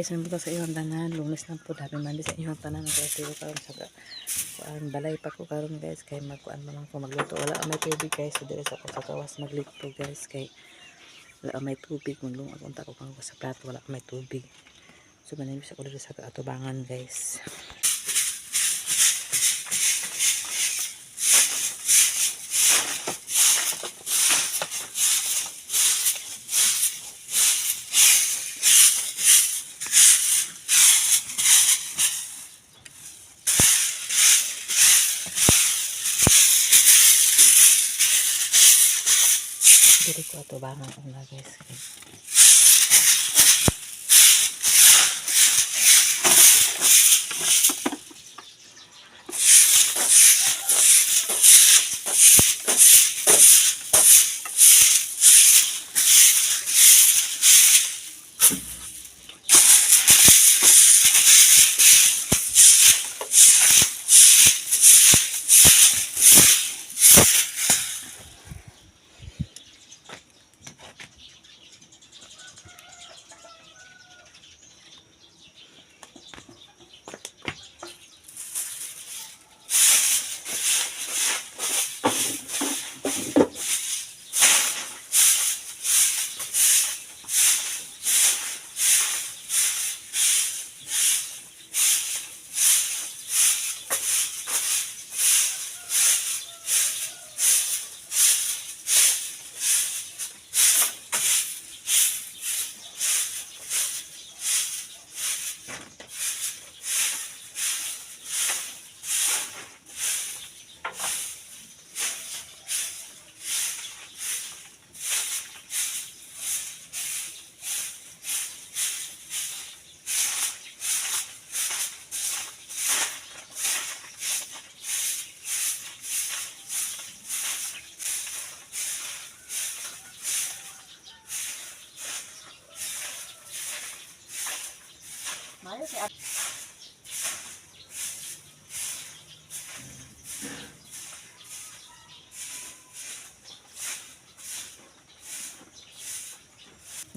guys, may sa iyong tanan, lunes lang po, dami man sa iyong tanan, guys, pero karon sa balay pa ko karon guys, kay magkuan man ko magluto, wala may tubig guys, so dire sa kawas maglito guys, kay wala may tubig, maglungag unta ko pang sa plato, wala may tubig, so manayos sa kulo sa atubangan guys. Dili ko atubangan una guys.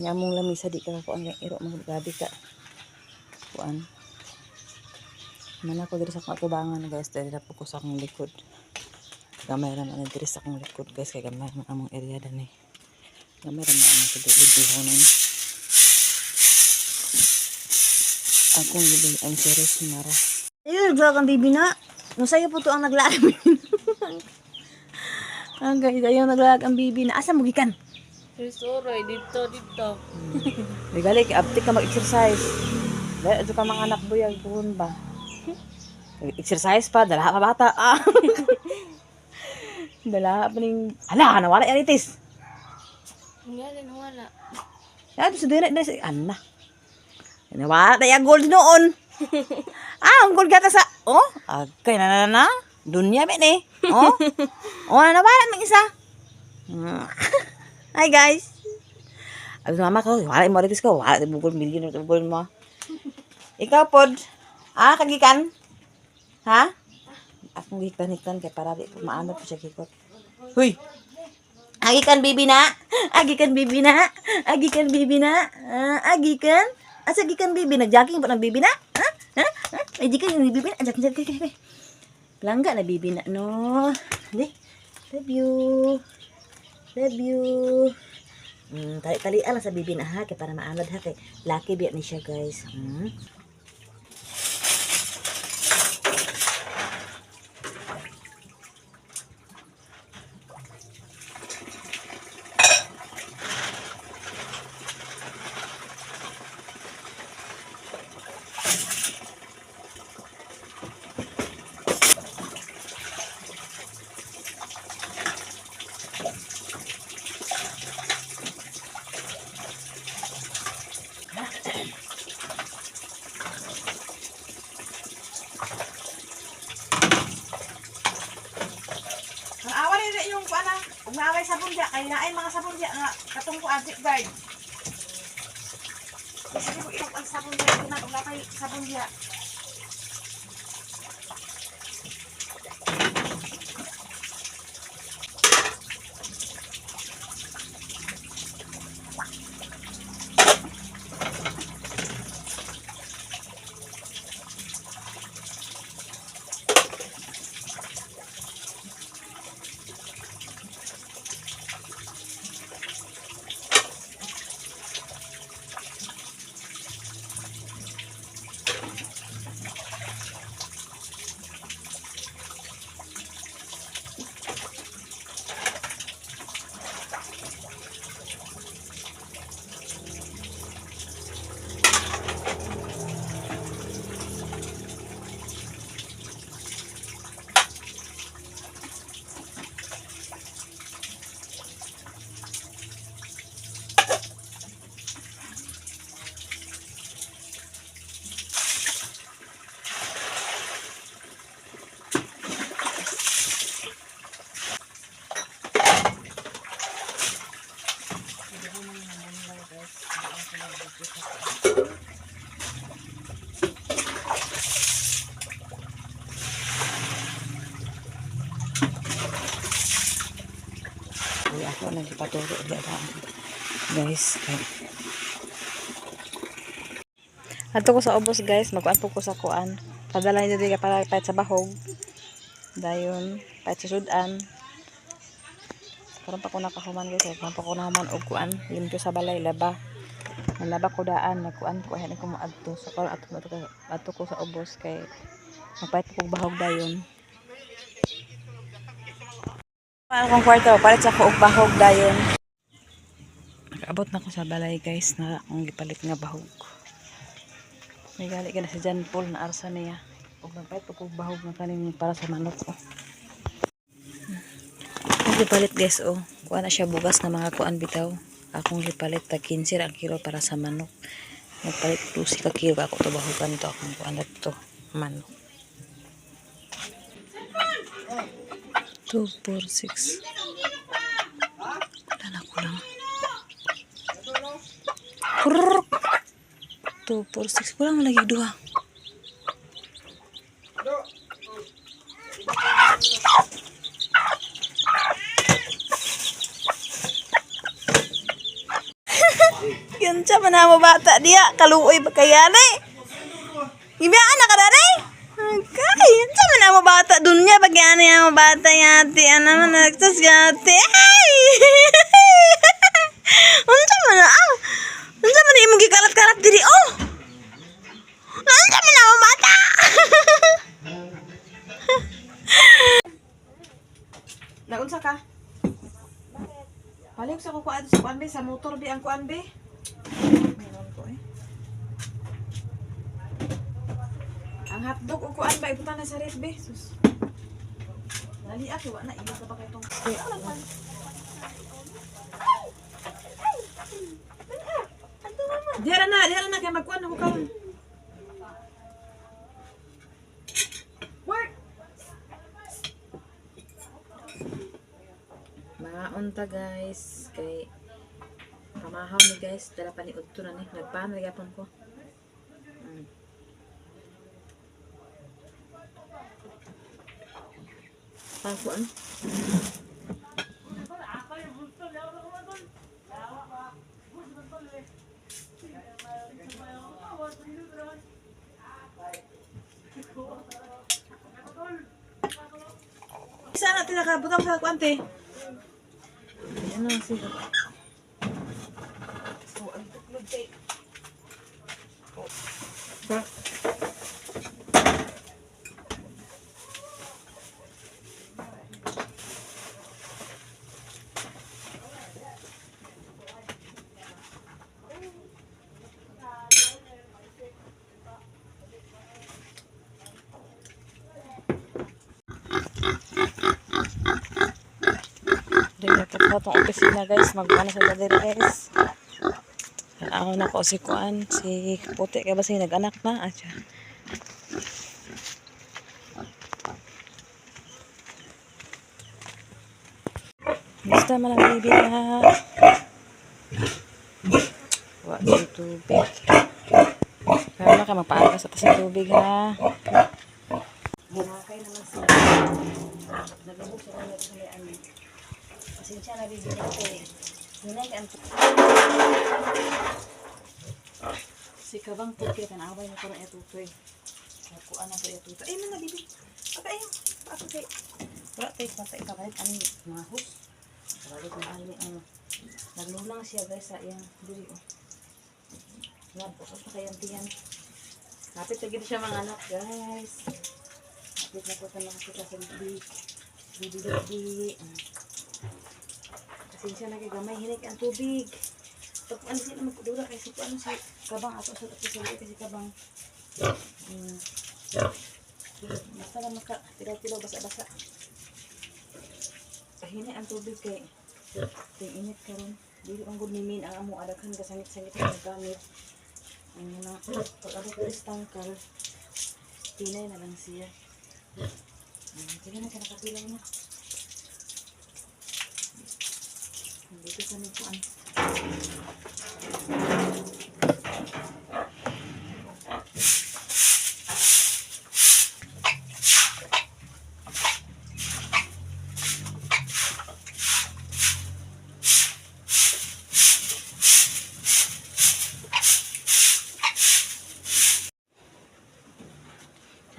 Nyamong lamisa di ka kuan kay iro mo gabi ka. Kuan. Mana ko diri sa katubangan guys, diri na po ko sa akong likod. Gamay ra man diri sa akong likod guys, kay gamay man among area dani. Gamay ra man among kudulid dihonon. Akong gili ang serious mara. Ayun, vlog ang bibi na. No sayo po to ang naglaag. Ah guys, ayaw naglaag ang bibi na. Asa mo gikan? Soroy, dito. May balik aptik ka mag-exercise. Dahil ito ka mga anak buyag puhon ba? Exercise pa, dala pa bata. Ah. Dala pa ning ala, nawala yan itis. Nga din, wala. Yan, sa dire ana. Nawala tayo gold noon. Ang gold gata sa, oh, agay na. Dunya ba ni? Oh, nawala mang isa. Hi guys. Abi mama ko, wala mo ritis ko, wala bugol milyon bugol mo. Ikaw pod, kagikan? Ha? Akong gikan kay para di ko maamot ko siya kikot. Huy. Agikan bibi na. Agikan bibi na. Agikan bibi na. Agikan. Asa gikan bibi nag-jogging pa ng bibi na? Ha? Ay di ka yung bibi na. Jogging. Langga na bibi na no. Di. Love you. Tali-talian lang sa bibi na ha, kaya para maanod ha, kay lucky biya ni siya guys. Yung kuana, umaway sabon diya, kay naay mga sabon diya nga katong ko addict guard. Sige mo ilok ang sabon diya, kunat kay sabon diya. Wala si paturo di ba? Guys, ato ko sa ubos guys, magkuan po ko sa kuan. Padala niyo di ka para pahit sa bahog. Dayon, pahit sa sudan. Karon pa ko nakahuman guys, karon pa ko nahuman og kuan, limpyo sa balay laba. Nalaba ko daan, nagkuan ko ayan ko mo adto. So karon ato ko sa ubos kay magpahit ko og bahog dayon. Akong kwarto, palit sa ko og bahog dayon. Nakaabot na ko sa balay guys na akong gipalit nga bahog. May gali ka na si John Paul na arsa niya. Huwag nagpahit ko bahog na kanin para sa manok ko. Akong gipalit guys oh. Kuha na siya bugas na mga kuan bitaw. Akong gipalit tag 15 ang kilo para sa manok. Nagpalit 12 ka kilo ako to bahogan to akong kuan na to manok. 2, 4, 6. Tala ko lang. 2, 4, 6. Kurang lagi 2. Yan siya manamo bata dia. Kaluoy ba kaya na eh. Ibiyaan na ka na eh. Okay, yan siya manamo bata. Dunya bagyan niya mo bata yati. Ano man nagtas yati. Ay! Unsa man na ah. Unsa man imong gikalat-kalat diri oh. Unsa man na mo bata. Naunsa ka? Balik sa kukuan sa kuan be sa motor be ang kuan be. Meron ko eh. Ang hotdog o kuan ba ibutan na sa ref be. Sus. Dali ako wa na iba ka ba kay tong. Diara na kay magkuan ako karon. Work. Maunta guys kay pamahaw ni guys dala pa ni udto na ni nagpaan gyapon ko. Pangkuan. Isa natin nakabutang sa kuante. Ano siya? So, ang tuklod kay. Sa itong opisina guys, magbuka na sa dadiri guys. Ako na ko si Kuan, si Puti kaya ba siya nag-anak na? Atya. Basta man ang bibi na. Wala sa tubig. Kaya na ka magpaaga sa tubig ha. Hinakay naman siya. Nagabog siya na natin pasensya na bibili ko eh. Hinay ka ang si Kabang Puti ka naaway mo parang etutoy. Nakuha na po etutoy. Ay, mga bibi. Okay, ako kay. Wala tayo patay kabalit. Ano yung mga hus? Kabalit na hali. Naglulang siya guys sa iyang diri. Nagpukos na kayang tiyan. Kapit na gito siya mga anak guys. Kapit na po sa mga kita sa bibi. Bibi. Pasensya na kay gamay hinig ang tubig. Pag ano sila magkudura kasi kung ano si Kabang ato sa tapos kasi Kabang. Basta lang maka-tilaw-tilaw basa-basa. Hinay ang tubig kay init karon. Dili ang good nimin ang amo adaghan ka sangit-sangit ang gamit. Ang mga pag-abot ko tangkal. Tinay na lang siya. Sige na kanakatilaw na. Dito sa nikuan.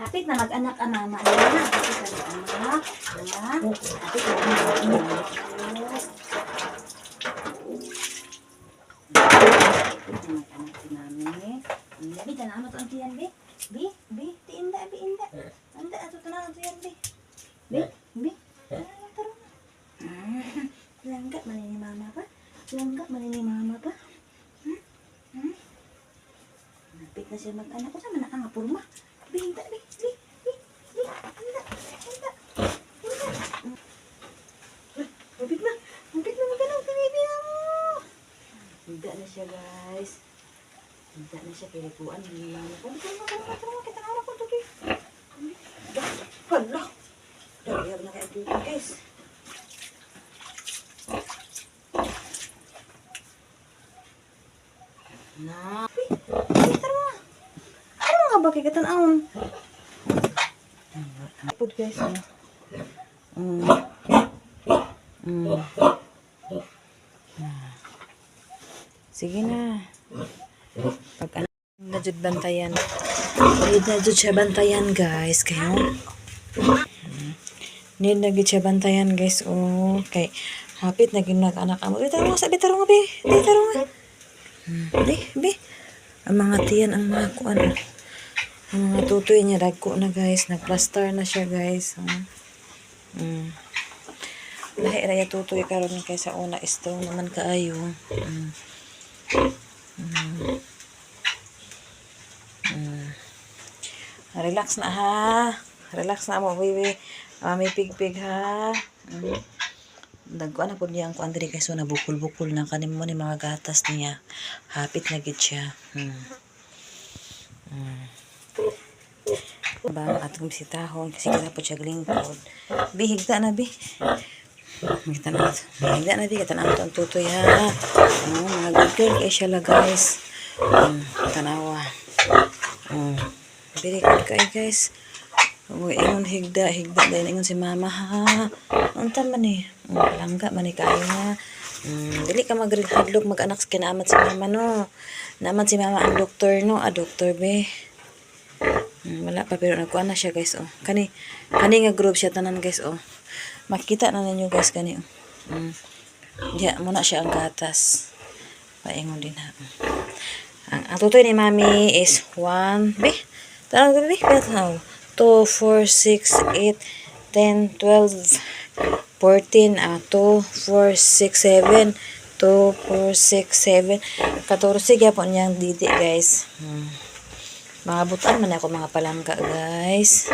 Hapit na mag-anak ang mama niya. Hapit na mag-anak. Ha? Hapit na mag-anak. Hapit na mag-anak si mami. Bi, tanaw mo to ang tiyan, Bi. Bi, tiinda, Bi, inda. Anda, ato tanaw ang tiyan, Bi. Bi. Taro. Langga man ni mama pa. Langga man ni mama pa. Hapit na siya mag-anak. Kung saan man ang apurma? Bi, inda, Bi. Hapit na mag-anak si baby mo. Inda na siya, guys. Inda na siya pinituan ni mama ko. Tara, kita na ako to, guys. Hala. Dahil na kaya dito, guys. Na. Tara. Ano nga ba kaya katanawon? Pud guys. Sige na. Pag ano, najud bantayan. Najud siya bantayan, guys. Kayo. Najud siya bantayan, guys. Oh, kay hapit na ginag-anak amo. Bitaro nga, bitaro nga, Bi. Bitaro nga. Bi. Ang mga tiyan, ang mga kuan. Ang mga tutoy niya, dagko na, guys. Nag-plaster na siya, guys. Lahi raya tutoy karon kaysa una strong naman kaayo. Relax na ha. Relax na mo, baby. Mami pig-pig ha. Nagkuan na po niya ang kuan diri kaysa nabukol-bukol na kanin mo ni mga gatas niya. Hapit na gid siya. Ba atong bisitahon kasi kaya po siya lingkod. Bi, higda na, Bi. Higda na, Bi. Kata na ang tutoy ha. Mga good girl kaya siya la, guys. Tanawa. Very good kayo, guys. Uy, ingon higda dahil ingon si mama ha. Unta man eh. Palangga man eh kayo ha. Dili ka maghadlok mag-anak sa kinaamat si mama no. Naamat si mama ang doktor no. Doktor be. Wala pa pero nagkuha na siya, guys. Oh. Kani nga group siya tanan, guys. Oh. Makita na ninyo, guys, kani. Diya muna siya ang gatas. Paingon din ha. Ang tutoy ni mami is 1 be. Tanaw gabi, tanaw. 2, 4, 6, 8, 10, 12, 14, 2, 4, 6, 7, 2, 4, 6, 7, 14 gyapon niyang didi, guys. Mga butan man ako mga palangka, guys.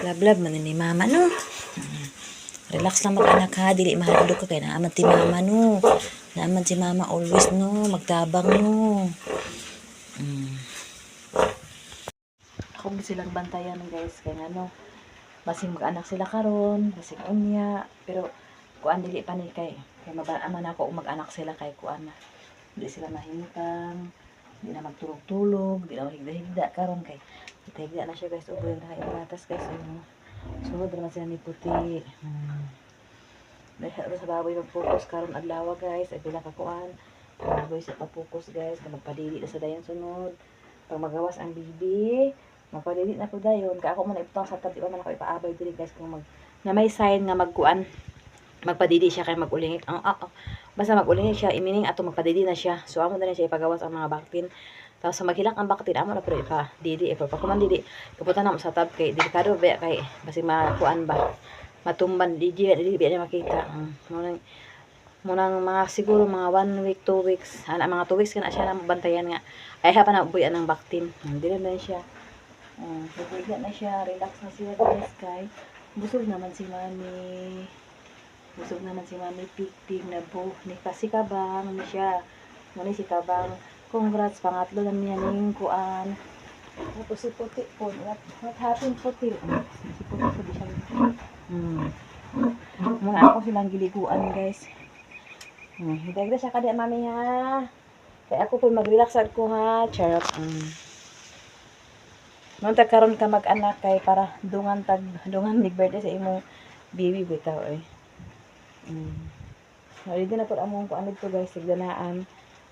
Lablab man ni mama no. Relax lang mag-anak ha, dili mahadlok ka kay naaman ti mama no. Naaman si mama always no, magtabang no. Ako silang bantayan, guys, kay ano, basing mag-anak sila karon, basing unya, pero kuan dili pa ni kay mabaaman ako mag-anak sila kay kuan na. Dili sila mahimutang, di na magtulog-tulog, di na higda-higda karon kay higda na siya, guys. Uboy na yung gatas, guys. Sunod naman sila ni puti. Dahil sa baboy mag-focus karon adlaw, guys. Ay pila ka kuan. Baboy sa pa-focus, guys. Kaya magpadili na sa dayon sunod. Pag magawas ang bibi, magpadili na po dayon. Kaya ako man iputang sa tabi man ako ipaabay diri, guys. Kung na may sign nga magkuan. Magpadili siya kay magulingik. Basta magulingik siya, imining ato magpadili na siya. So amo na rin siya ipagawas ang mga baktin. Tapos sa maghilak ang baktin, amo na pero ipa-didi. Pagpakuman didi, kaputan na mo sa tab kay delikado ba kay basi makuan ba. Matumban didi niya makita. Munang mga siguro mga 1 week, 2 weeks. Mga 2 weeks kana siya na bantayan nga. Ay hapa na buyan ng baktin. Dili na siya. Bigla na siya, relax na siya, guys, kay busog naman si mami. Busog naman si mami pig na po. Ni kasi kabang ni siya. Muna si kabang. Congrats, pangatlo lang niya ning kuan. Tapos si puti po. What happened puti? Si puti po di siya. Muna ako silang giliguan, guys. Hidagda siya kada mami ha. Kaya ako po mag-relax ko ha. Charot. Nung karon ka mag-anak kay para dungan ni birthday sa imong baby bitaw eh. Ready na po among kuan dito, guys, sigdanaan.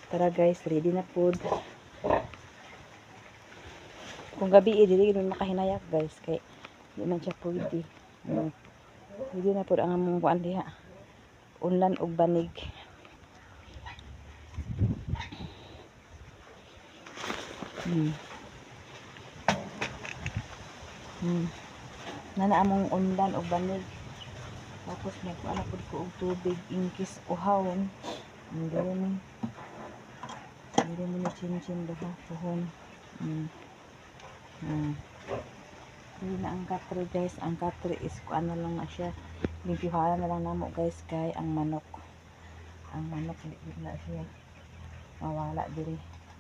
Tara, guys, ready na po. Kung gabi dili gid makahinayak guys kay di man siya pwede. Hindi na pud ang among kuan diha. Unlan og banig. Nana among unlan og banig. Tapos nagkuana pud ko og tubig inkis uhawon. Hindi mo na chin-chin ba tuhon. Hindi na ang katre guys. Ang katre is kuan na lang na siya. Limpyuhan na lang namo guys kay ang manok. Ang manok hindi na siya mawala diri.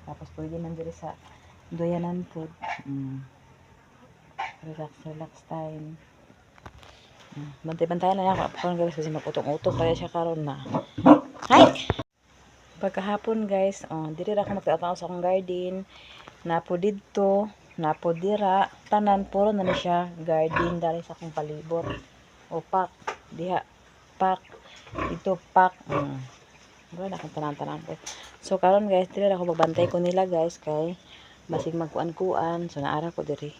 Tapos pwede man diri sa doyanan food. Relax time. Bantay-bantayan na ako karon guys kasi mag-utong-utong kaya siya karon na. Hi. Pagkahapon guys, diri ra ako magtataw sa akong garden. Napo didto, napo dira, tanan puro na ni siya garden dali sa akong palibot. O pak, diha pak, ito pak. Wala akong tanan-tanan ko. So karon guys, diri ra ako magbantay ko nila guys kay basig magkuan-kuan, so naara ko diri.